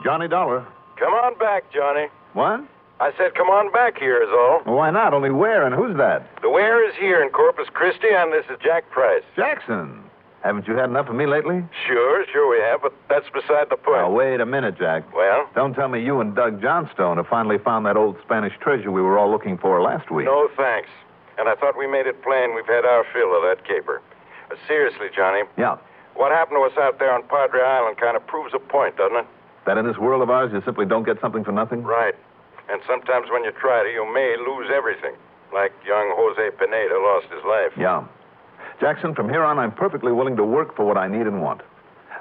Johnny Dollar. Come on back, Johnny. What? I said come on back here is all. Well, why not? Only where and who's that? The where is here in Corpus Christi, and this is Jack Price. Jackson. Haven't you had enough of me lately? Sure we have, but that's beside the point. Now, wait a minute, Jack. Well? Don't tell me you and Doug Johnstone have finally found that old Spanish treasure we were all looking for last week. No, thanks. And I thought we made it plain we've had our fill of that caper. But seriously, Johnny. Yeah. What happened to us out there on Padre Island kind of proves a point, doesn't it? That in this world of ours, you simply don't get something for nothing? Right. And sometimes when you try to, you may lose everything. Like young Jose Pineda lost his life. Yeah. Jackson, from here on, I'm perfectly willing to work for what I need and want.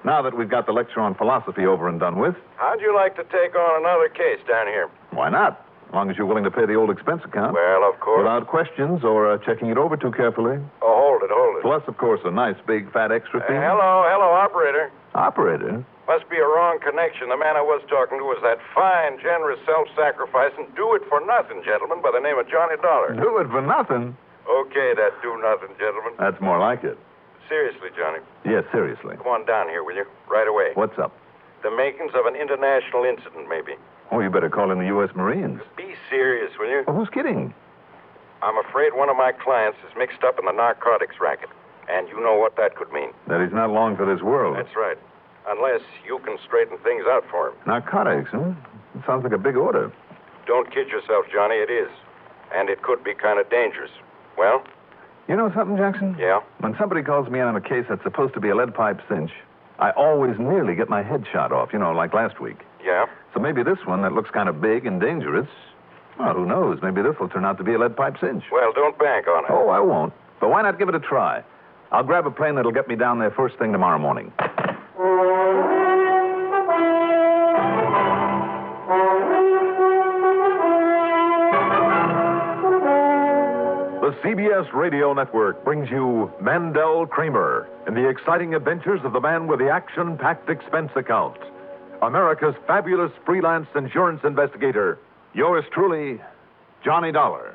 Now that we've got the lecture on philosophy over and done with... How'd you like to take on another case down here? Why not? As long as you're willing to pay the old expense account. Well, of course. Without questions or checking it over too carefully. Oh, hold it. Plus, of course, a nice, big, fat extra fee. Hello, operator. Operator? Must be a wrong connection. The man I was talking to was that fine, generous, self-sacrificing, do-it-for-nothing gentleman by the name of Johnny Dollar. Do it for nothing? Okay, that do-nothing gentleman. That's more like it. Seriously, Johnny. Yes, seriously. Come on down here, will you? Right away. What's up? The makings of an international incident, maybe. Oh, you better call in the U.S. Marines. Be serious, will you? Well, who's kidding? I'm afraid one of my clients is mixed up in the narcotics racket. And you know what that could mean. That he's not long for this world. That's right. Unless you can straighten things out for him. Narcotics, huh? It sounds like a big order. Don't kid yourself, Johnny. It is. And it could be kind of dangerous. Well? You know something, Jackson? Yeah? When somebody calls me in on a case that's supposed to be a lead pipe cinch, I always nearly get my head shot off, like last week. Yeah? So maybe this one that looks kind of big and dangerous, well, who knows? Maybe this will turn out to be a lead pipe cinch. Well, don't bank on it. Oh, I won't. But why not give it a try? I'll grab a plane that'll get me down there first thing tomorrow morning. The CBS Radio Network brings you Mandel, Kramer in the exciting adventures of the man with the action-packed expense account. America's fabulous freelance insurance investigator. Yours truly, Johnny Dollar.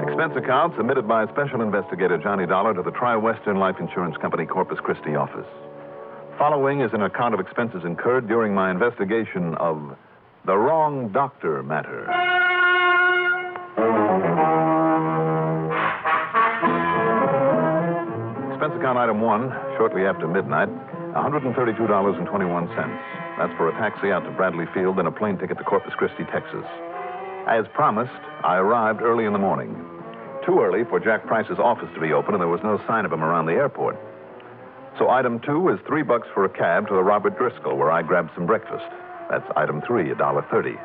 Expense account submitted by Special Investigator Johnny Dollar to the Tri-Western Life Insurance Company Corpus Christi office. Following is an account of expenses incurred during my investigation of the wrong doctor matter. Expense account item 1, shortly after midnight, $132.21. That's for a taxi out to Bradley Field and a plane ticket to Corpus Christi, Texas. As promised, I arrived early in the morning. Too early for Jack Price's office to be open, and there was no sign of him around the airport. So item 2 is $3 for a cab to the Robert Driscoll, where I grabbed some breakfast. That's item 3, $1.30.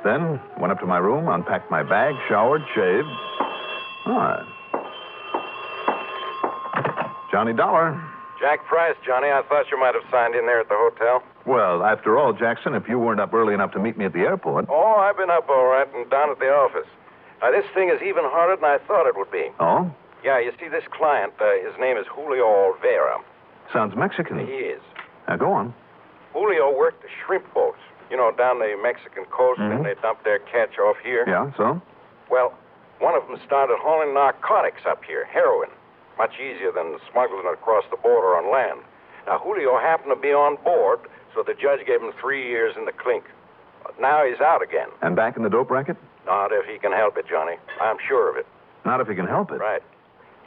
Then went up to my room, unpacked my bag, showered, shaved. Johnny Dollar. Jack Price, Johnny. I thought you might have signed in there at the hotel. Well, after all, Jackson, if you weren't up early enough to meet me at the airport... Oh, I've been up all right and down at the office. Now, this thing is even harder than I thought it would be. Oh? Yeah, you see, this client, his name is Julio Olvera. Sounds Mexican. He is. Now, go on. Julio worked the shrimp boats, down the Mexican coast, and they dump their catch off here. Yeah, so? Well, one of them started hauling narcotics up here, heroin. Much easier than smuggling it across the border on land. Now, Julio happened to be on board, so the judge gave him 3 years in the clink. But now he's out again. And back in the dope racket? Not if he can help it, Johnny. I'm sure of it. Not if he can help it? Right.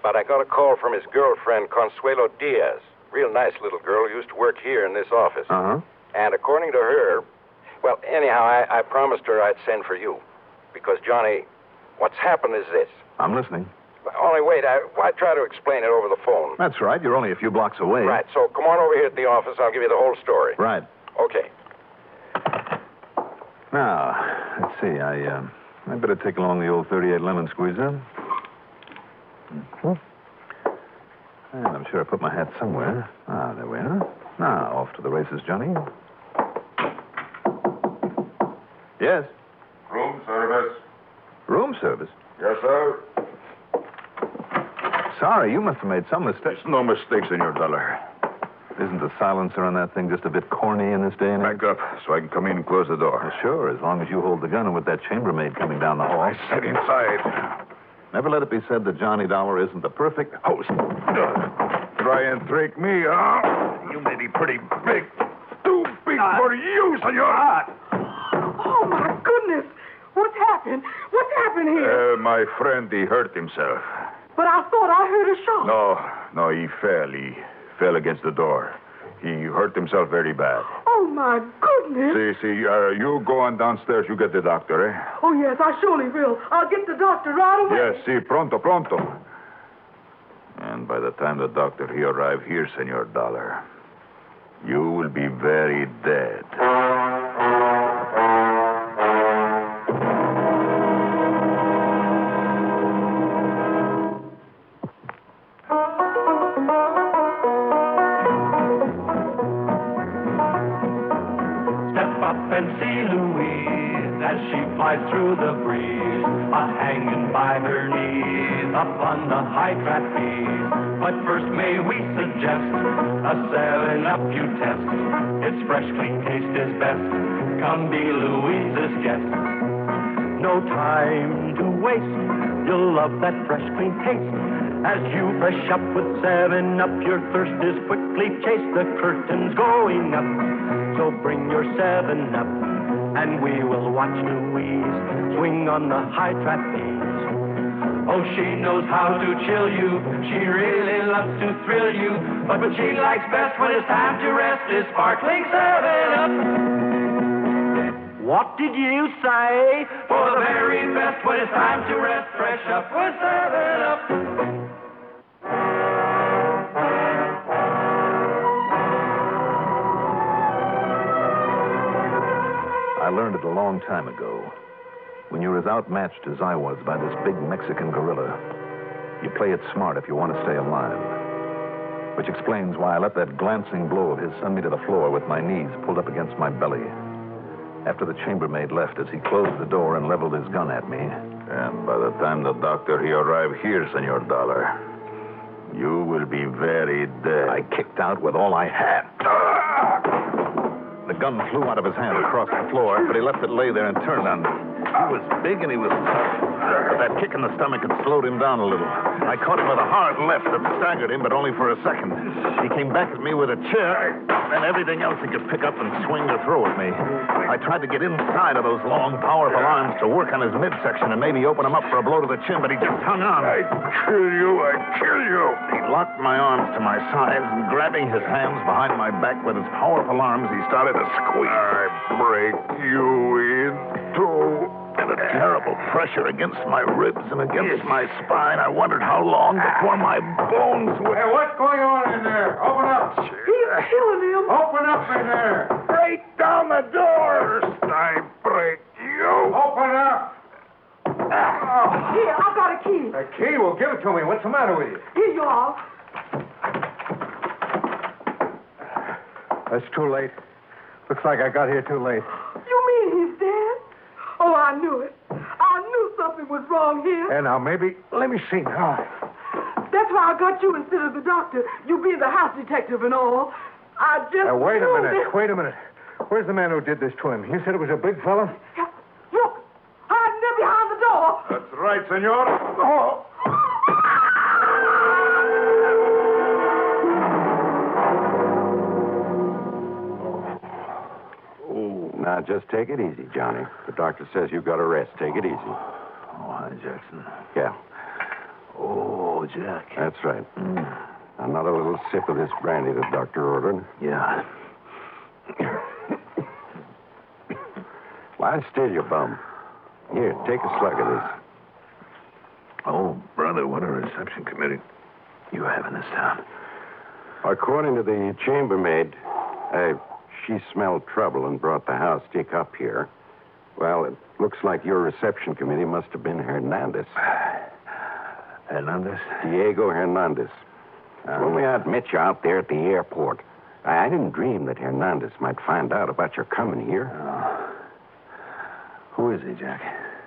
But I got a call from his girlfriend, Consuelo Diaz. Real nice little girl who used to work here in this office. Uh-huh. And according to her, well, anyhow, I promised her I'd send for you. Because, Johnny, what's happened is this. I'm listening. Only wait, I try to explain it over the phone. That's right. You're only a few blocks away. Right, so come on over here at the office. I'll give you the whole story. Right. Okay. Now, let's see. I'd better take along the old 38 lemon squeezer. And I'm sure I put my hat somewhere. There we are. Now, off to the races, Johnny. Yes? Room service. Room service? Yes, sir. Sorry, you must have made some mistake. There's no mistakes in your dollar. Isn't the silencer on that thing just a bit corny in this day and age? Back up so I can come in and close the door. Well, sure, as long as you hold the gun and with that chambermaid coming down the hall. I said inside. Never let it be said that Johnny Dollar isn't the perfect host. Try and trick me, huh? You may be pretty big. Too big for you, senor. Oh, my goodness. What's happened? What's happened here? My friend, he hurt himself. But I thought I heard a shot. No, he fell. He fell against the door. He hurt himself very bad. Oh, my goodness. See, you go on downstairs. You get the doctor, eh? Oh, yes, I surely will. I'll get the doctor right away. Yes, pronto. And by the time the doctor he arrive here, Senor Dollar, you will be very dead. Through the breeze, hanging by her knees, up on the high trapeze. But first may we suggest a 7-Up you test. Its fresh, clean taste is best. Come be Louise's guest. No time to waste. You'll love that fresh, clean taste. As you fresh up with 7-Up, your thirst is quickly chased. The curtain's going up, so bring your 7-Up. And we will watch Louise swing on the high trapeze. Oh, she knows how to chill you. She really loves to thrill you. But what she likes best when it's time to rest is sparkling 7-Up. What did you say? For the very best when it's time to rest, fresh up with 7-Up. I learned it a long time ago. When you're as outmatched as I was by this big Mexican gorilla, you play it smart if you want to stay alive. Which explains why I let that glancing blow of his send me to the floor with my knees pulled up against my belly. After the chambermaid left as he closed the door and leveled his gun at me. And by the time the doctor he arrive here, Senor Dollar, you will be very dead. I kicked out with all I had. The gun flew out of his hand across the floor, but he left it lay there and turned on me. He was big and he was tough, but that kick in the stomach had slowed him down a little. I caught him with a hard left that staggered him, but only for a second. He came back at me with a chair and everything else he could pick up and swing or throw at me. I tried to get inside of those long, powerful arms to work on his midsection and maybe open him up for a blow to the chin, but he just hung on. I kill you. He locked my arms to my sides, and grabbing his hands behind my back with his powerful arms, he started to squeeze. I break you in two. And a terrible pressure against my ribs and against my spine. I wondered how long before my bones would... Hey, what's going on in there? Open up. He's killing him. Open up in there. Break down the door. First I break you. Open up. Here, I got a key. A key? Well, give it to me. What's the matter with you? Here you are. That's too late. Looks like I got here too late. You mean he's dead? Oh, I knew it. I knew something was wrong here. And now, maybe... Let me see now. That's why I got you instead of the doctor. You being the house detective and all. I just Wait a knew minute. that- Wait a minute. Where's the man who did this to him? You said it was a big fella? Look, hiding there behind the door. That's right, senor. Oh. Now, just take it easy, Johnny. The doctor says you've got a rest. Take it easy. Oh, hi, Jackson. Yeah, Oh, Jack. that's right. Another little sip of this brandy the doctor ordered. Yeah. Lie still, you bum. Here, take a slug of this. Oh, brother, what a reception committee you have in this town. According to the chambermaid, she smelled trouble and brought the house stick up here. Well, it looks like your reception committee must have been Hernandez. Hernandez? Diego Hernandez. When we met you out there at the airport, I didn't dream that Hernandez might find out about your coming here. Who is he, Jack?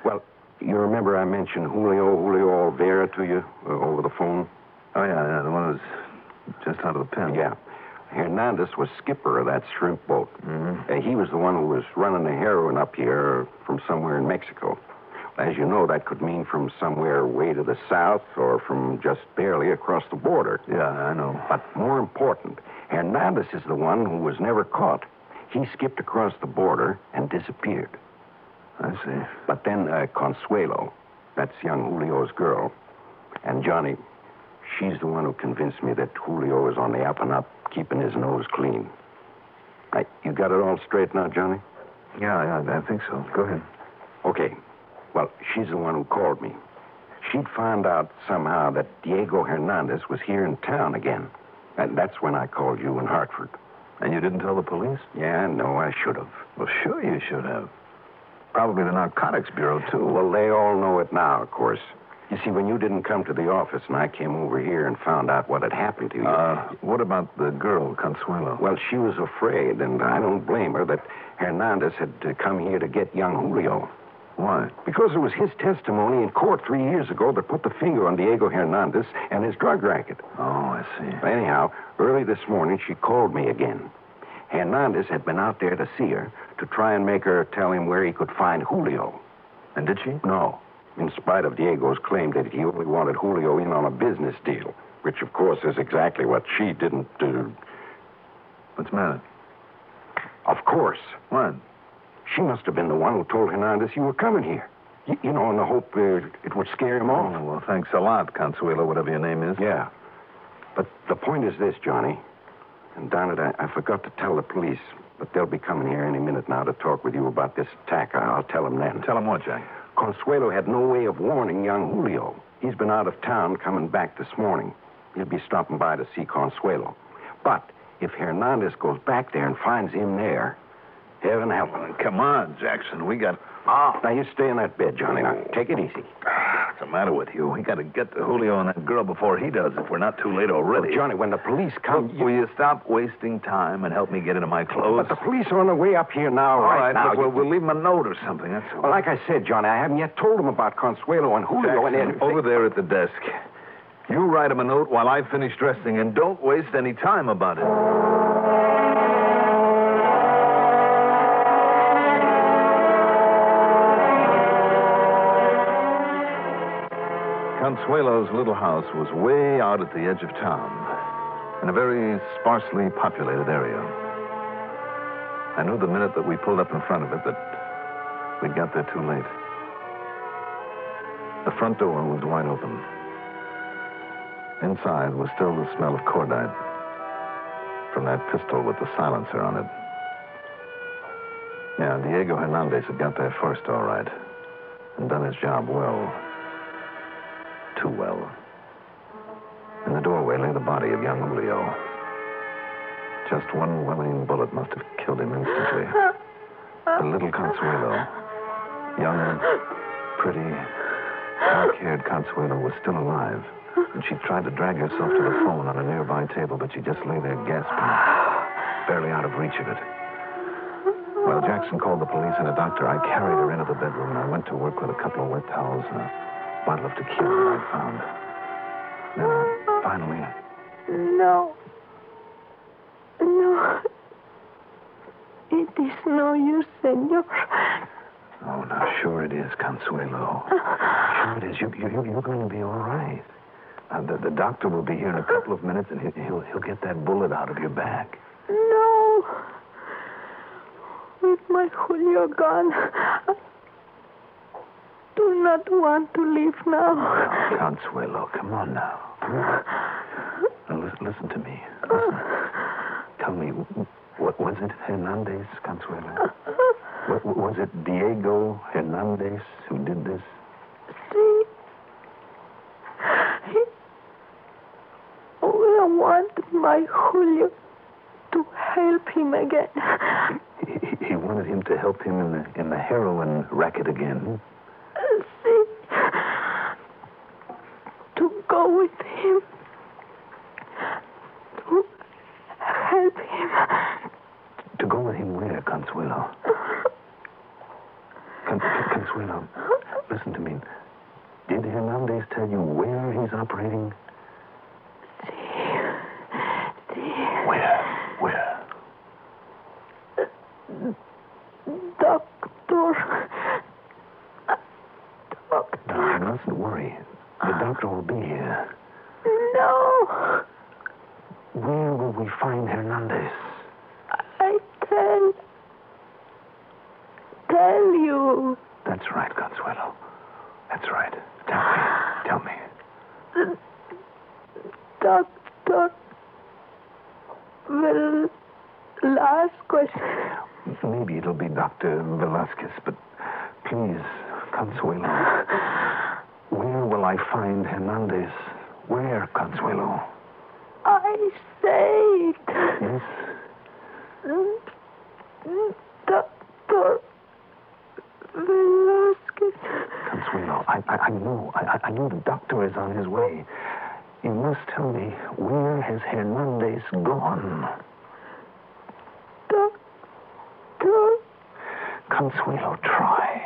Well, you remember I mentioned Julio Olvera to you over the phone? Oh, yeah, the one who's just out of the pen. Yeah. Hernandez was skipper of that shrimp boat. Mm-hmm. He was the one who was running the heroin up here from somewhere in Mexico. As you know, that could mean from somewhere way to the south or from just barely across the border. Yeah, I know. But more important, Hernandez is the one who was never caught. He skipped across the border and disappeared. I see. But then Consuelo, that's young Julio's girl, and Johnny, she's the one who convinced me that Julio is on the up and up, keeping his nose clean. You got it all straight now, Johnny? Yeah, I think so. Go ahead. Okay. Well, she's the one who called me. She'd found out somehow that Diego Hernandez was here in town again. And that's when I called you in Hartford. And you didn't tell the police? Yeah, no, I should have. Well, sure you should have. Probably the Narcotics Bureau, too. Well, they all know it now, of course. You see, when you didn't come to the office and I came over here and found out what had happened to you... What about the girl, Consuelo? Well, she was afraid, and I don't blame her, that Hernandez had come here to get young Julio. Why? Because it was his testimony in court 3 years ago that put the finger on Diego Hernandez and his drug racket. Oh, I see. Anyhow, early this morning, she called me again. Hernandez had been out there to see her to try and make her tell him where he could find Julio. And did she? No. In spite of Diego's claim that he only wanted Julio in on a business deal, which, of course, is exactly what she didn't do. What's the matter? Of course. What? She must have been the one who told Hernandez you were coming here. You know, in the hope it would scare him off. Oh, well, thanks a lot, Consuelo, whatever your name is. Yeah. But the point is this, Johnny. And darn it, I forgot to tell the police, but they'll be coming here any minute now to talk with you about this attack. I'll tell them then. Tell them what, Jack? Consuelo had no way of warning young Julio. He's been out of town, coming back this morning. He'll be stopping by to see Consuelo. But if Hernandez goes back there and finds him there, heaven help him. Come on, Jackson. We got... Now, you stay in that bed, Johnny. Now, take it easy. What's the matter with you? We got to get to Julio and that girl before he does, if we're not too late already. Well, Johnny, when the police come... Will you stop wasting time and help me get into my clothes? But the police are on their way up here now, right now. But we'll leave them a note or something, that's all. Well, like I said, Johnny, I haven't yet told them about Consuelo and Julio Jackson, and... over there at the desk. You write him a note while I finish dressing, and don't waste any time about it. Consuelo's little house was way out at the edge of town, in a very sparsely populated area. I knew the minute that we pulled up in front of it that we'd got there too late. The front door was wide open. Inside was still the smell of cordite from that pistol with the silencer on it. Yeah, Diego Hernandez had got there first, all right, and done his job well. Too well. In the doorway lay the body of young Julio. Just one well-aimed bullet must have killed him instantly. The little Consuelo, young, pretty, dark-haired Consuelo, was still alive. And she tried to drag herself to the phone on a nearby table, but she just lay there gasping, barely out of reach of it. While Jackson called the police and a doctor, I carried her into the bedroom, and I went to work with a couple of wet towels and a bottle of tequila that I found. Then, finally... No. It is no use, senor. Oh, now, sure it is, Consuelo. Sure it is. You're going to be all right. The doctor will be here in a couple of minutes, and he'll get that bullet out of your back. No. With my Julio gone, I do not want to live now. Oh, Consuelo, come on now. Now, listen to me. Listen. Tell me, what was it Hernandez, Consuelo? Was it Diego Hernandez who did this? See? He wanted my Julio to help him again. He wanted him to help him in the heroin racket again. See? To go with him. To help him. To go with him where, Consuelo? Consuelo, listen to me. Did Hernandez tell you where he's operating? See. Where? doctor will be here. No. Where will we find Hernandez? I tell you. That's right, Consuelo. That's right. Tell me. The doctor will last question. Maybe it'll be Dr. Velasquez, but please, Consuelo. Where will I find Hernandez? Where, Consuelo? I say it. Yes? Dr. Velasquez. Consuelo, I know the doctor is on his way. You must tell me, where has Hernandez gone? Doctor. Consuelo, try.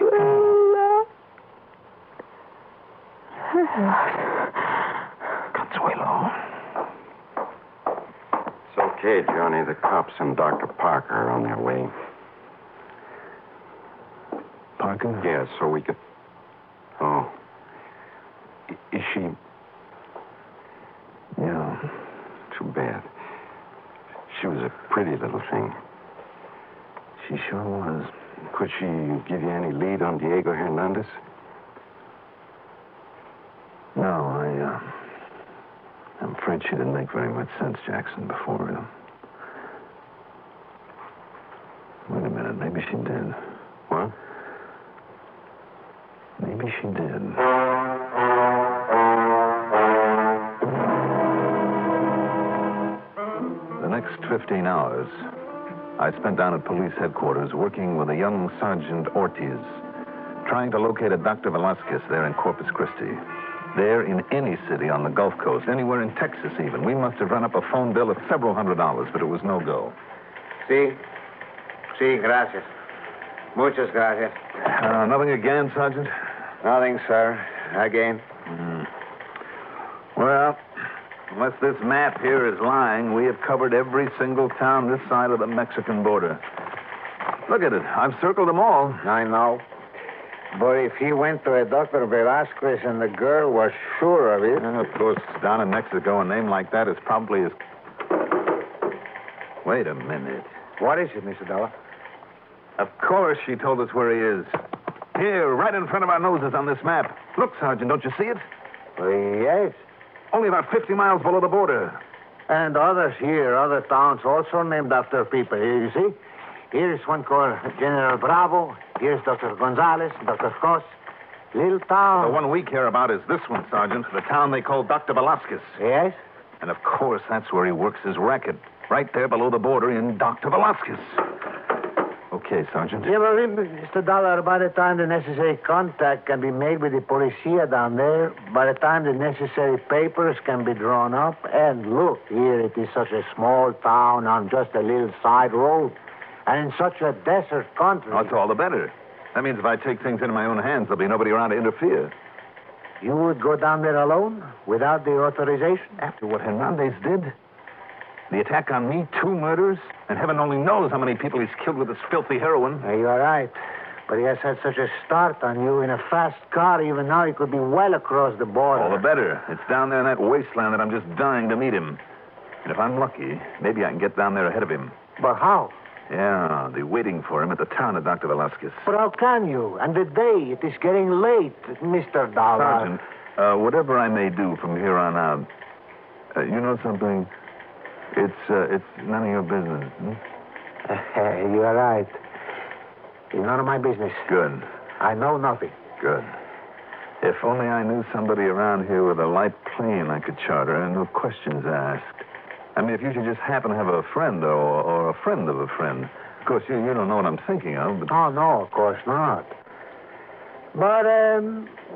Consuelo. It's okay, Johnny. The cops and Dr. Parker are on their way. Parker? Yeah, so we could... Oh. Is she... Yeah. Too bad. She was a pretty little thing. She sure was. Could she give you any lead on Diego Hernandez? No, I'm afraid she didn't make very much sense, Jackson, before. Wait a minute, maybe she did. What? Maybe she did. The next 15 hours, I spent down at police headquarters working with a young Sergeant Ortiz, trying to locate a Dr. Velasquez there in Corpus Christi. There in any city on the Gulf Coast, anywhere in Texas even. We must have run up a phone bill of several $100s, but it was no go. Sí, gracias. Muchas gracias. Nothing again, Sergeant? Nothing, sir. Again. Well, unless this map here is lying, we have covered every single town this side of the Mexican border. Look at it. I've circled them all. I know. But if he went to a Dr. Velasquez and the girl was sure of it... Of course, down in Mexico, a name like that is probably as... Wait a minute. What is it, Mr. Dollar? Of course she told us where he is. Here, right in front of our noses on this map. Look, Sergeant, don't you see it? Yes. Only about 50 miles below the border. And others here, other towns also named after people. Here, you see? Here's one called General Bravo. Here's Dr. Gonzalez, Dr. Cos. Little town. The one we care about is this one, Sergeant. The town they call Dr. Velasquez. Yes? And, of course, that's where he works his racket. Right there below the border in Dr. Velasquez. Okay, Sergeant. Yeah, well, Mr. Dollar, by the time the necessary contact can be made with the policia down there, by the time the necessary papers can be drawn up, and look, here it is such a small town on just a little side road, and in such a desert country. Oh, it's all the better. That means if I take things into my own hands, there'll be nobody around to interfere. You would go down there alone, without the authorization? After what Hernandez did? The attack on me, 2 murders, and heaven only knows how many people he's killed with this filthy heroin. You are right. But he has had such a start on you in a fast car. Even now, he could be well across the border. All the better. It's down there in that wasteland that I'm just dying to meet him. And if I'm lucky, maybe I can get down there ahead of him. But how? Yeah, I'll be waiting for him at the town of Dr. Velasquez. But how can you? And the day, it is getting late, Mr. Dollar. Sergeant, whatever I may do from here on out, you know something? It's none of your business. You are right. It's none of my business. Good. I know nothing. Good. If only I knew somebody around here with a light plane I could charter and no questions asked. I mean, if you should just happen to have a friend or a friend of a friend. Of course, you don't know what I'm thinking of, but... Oh, no, of course not. But,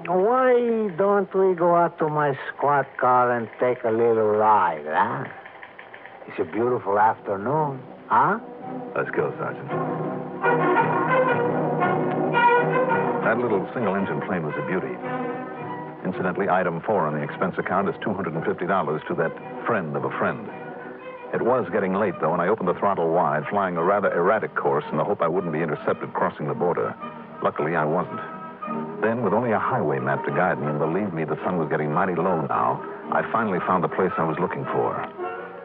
why don't we go out to my squad car and take a little ride, huh? It's a beautiful afternoon, huh? Let's go, Sergeant. That little single-engine plane was a beauty. Incidentally, item 4 on the expense account is $250 to that friend of a friend. It was getting late, though, and I opened the throttle wide, flying a rather erratic course in the hope I wouldn't be intercepted crossing the border. Luckily, I wasn't. Then, with only a highway map to guide me, and believe me, the sun was getting mighty low now, I finally found the place I was looking for.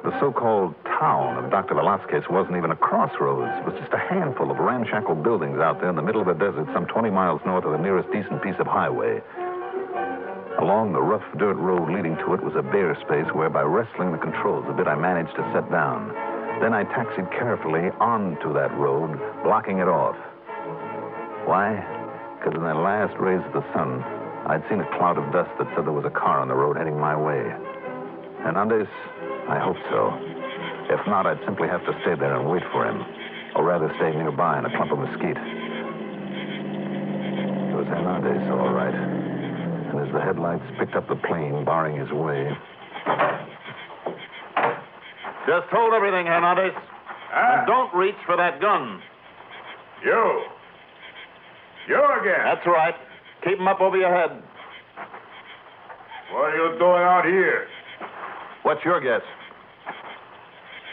The so-called town of Dr. Velasquez wasn't even a crossroads. It was just a handful of ramshackle buildings out there in the middle of a desert, some 20 miles north of the nearest decent piece of highway. Along the rough dirt road leading to it was a bare space where, by wrestling the controls a bit, I managed to set down. Then I taxied carefully onto that road, blocking it off. Why? Because in the last rays of the sun, I'd seen a cloud of dust that said there was a car on the road heading my way. Hernandez? I hope so. If not, I'd simply have to stay there and wait for him. Or rather, stay nearby in a clump of mesquite. It was Hernandez, all right. And as the headlights picked up the plane, barring his way... Just hold everything, Hernandez. And don't reach for that gun. You again? That's right. Keep 'em up over your head. What are you doing out here? What's your guess?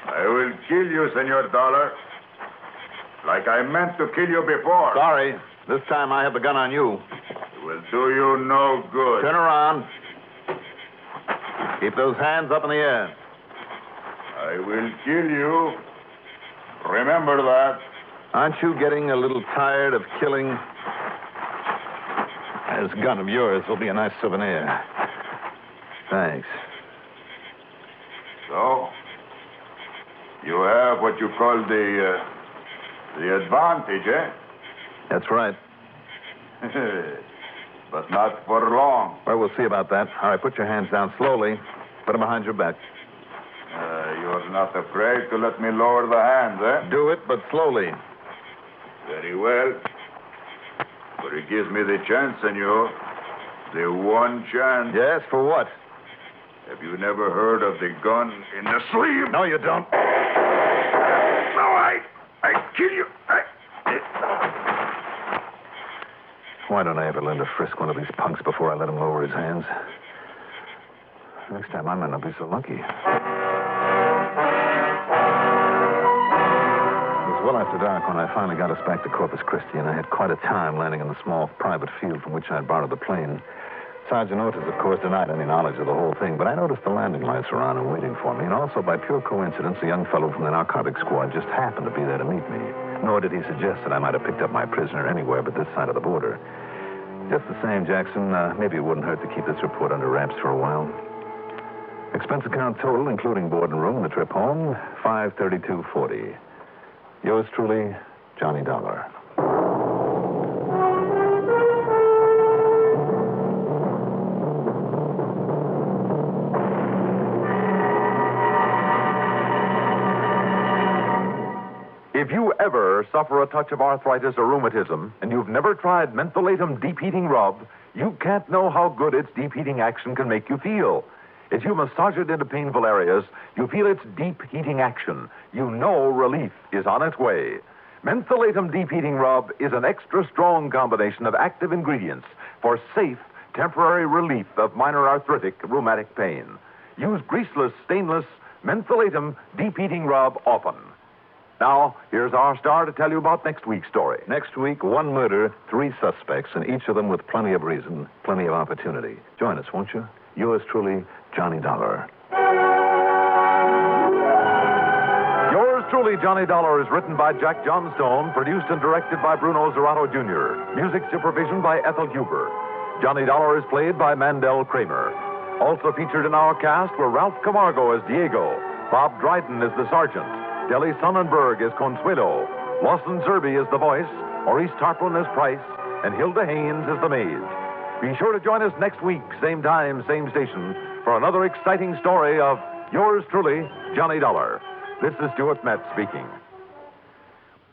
I will kill you, Senor Dollar. Like I meant to kill you before. Sorry. This time I have the gun on you. It will do you no good. Turn around. Keep those hands up in the air. I will kill you. Remember that. Aren't you getting a little tired of killing? This gun of yours will be a nice souvenir. Thanks. So, you have what you call the advantage, eh? That's right. But not for long. Well, we'll see about that. All right, put your hands down slowly. Put them behind your back. You're not afraid to let me lower the hands, eh? Do it, but slowly. Very well. But it gives me the chance, senor. The one chance. Yes, for what? Have you never heard of the gun in the sleeve? No, you don't. No, I kill you. Why don't I ever learn to frisk one of these punks before I let him lower his hands? Next time I might not be so lucky. Well after dark when I finally got us back to Corpus Christi, and I had quite a time landing in the small private field from which I had borrowed the plane. Sergeant Otis, of course, denied any knowledge of the whole thing, but I noticed the landing lights were on and waiting for me, and also by pure coincidence, a young fellow from the narcotics squad just happened to be there to meet me. Nor did he suggest that I might have picked up my prisoner anywhere but this side of the border. Just the same, Jackson, maybe it wouldn't hurt to keep this report under wraps for a while. Expense account total, including board and room, and the trip home, $532.40. Yours truly, Johnny Dollar. If you ever suffer a touch of arthritis or rheumatism, and you've never tried mentholatum deep heating rub, you can't know how good its deep heating action can make you feel. As you massage it into painful areas, you feel its deep heating action. You know relief is on its way. Mentholatum Deep Heating Rub is an extra strong combination of active ingredients for safe, temporary relief of minor arthritic rheumatic pain. Use greaseless, stainless Mentholatum Deep Heating Rub often. Now, here's our star to tell you about next week's story. Next week, 1 murder, 3 suspects, and each of them with plenty of reason, plenty of opportunity. Join us, won't you? Yours truly, Johnny Dollar. Yours truly, Johnny Dollar, is written by Jack Johnstone, produced and directed by Bruno Zerato Jr., music supervision by Ethel Huber. Johnny Dollar is played by Mandel Kramer. Also featured in our cast were Ralph Camargo as Diego, Bob Dryden as the sergeant, Deli Sonnenberg as Consuelo, Lawson Zerby as the voice, Maurice Tarplin as Price, and Hilda Haynes as the maid. Be sure to join us next week, same time, same station, for another exciting story of yours truly, Johnny Dollar. This is Stuart Metz speaking.